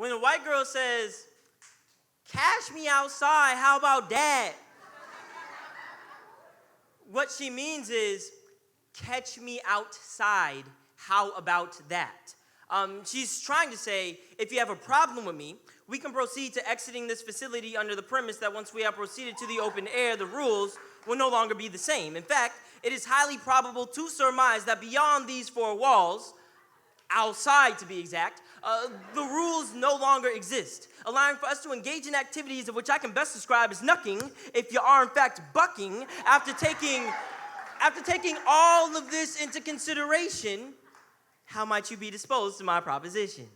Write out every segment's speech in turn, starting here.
When a white girl says, cash me outside, how about that? What she means is, catch me outside, how about that? She's trying to say, if you have a problem with me, we can proceed to exiting this facility under the premise that once we have proceeded to the open air, the rules will no longer be the same. In fact, it is highly probable to surmise that beyond these four walls, outside to be exact, the rules no longer exist, allowing for us to engage in activities of which I can best describe as knucking, if you are in fact bucking. After taking all of this into consideration, how might you be disposed to my proposition?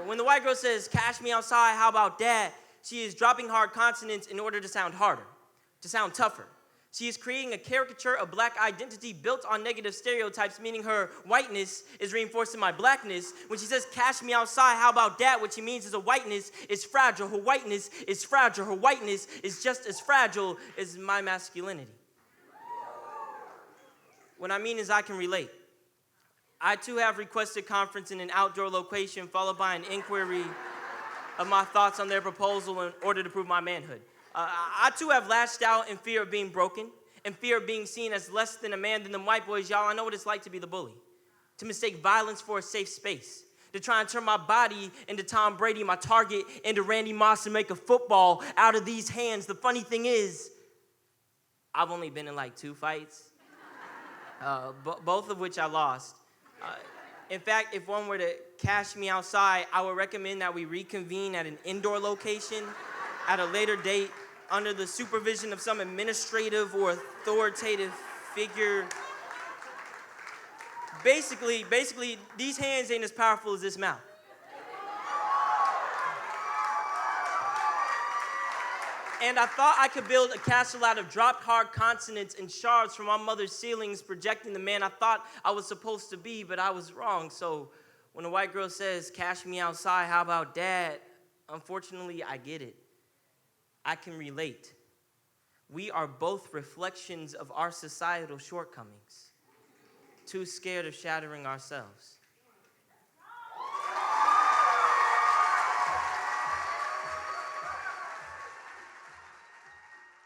When the white girl says, cash me outside, how about that? She is dropping hard consonants in order to sound harder, to sound tougher. She is creating a caricature of black identity built on negative stereotypes, meaning her whiteness is reinforcing my blackness. When she says, cash me outside, how about that? What she means is her whiteness is fragile. Her whiteness is fragile. Her whiteness is just as fragile as my masculinity. What I mean is I can relate. I too have requested conference in an outdoor location, followed by an inquiry of my thoughts on their proposal in order to prove my manhood. I too have lashed out in fear of being broken, in fear of being seen as less than a man than them white boys. Y'all, I know what it's like to be the bully, to mistake violence for a safe space, to try and turn my body into Tom Brady, my target into Randy Moss, and make a football out of these hands. The funny thing is, I've only been in like 2 fights, both of which I lost. In fact, if one were to cash me outside, I would recommend that we reconvene at an indoor location at a later date under the supervision of some administrative or authoritative figure. Basically, these hands ain't as powerful as this mouth. And I thought I could build a castle out of dropped hard consonants and shards from my mother's ceilings, projecting the man I thought I was supposed to be, but I was wrong. So when a white girl says, cash me outside, how about that? Unfortunately, I get it. I can relate. We are both reflections of our societal shortcomings, too scared of shattering ourselves.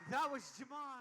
That was Jamon.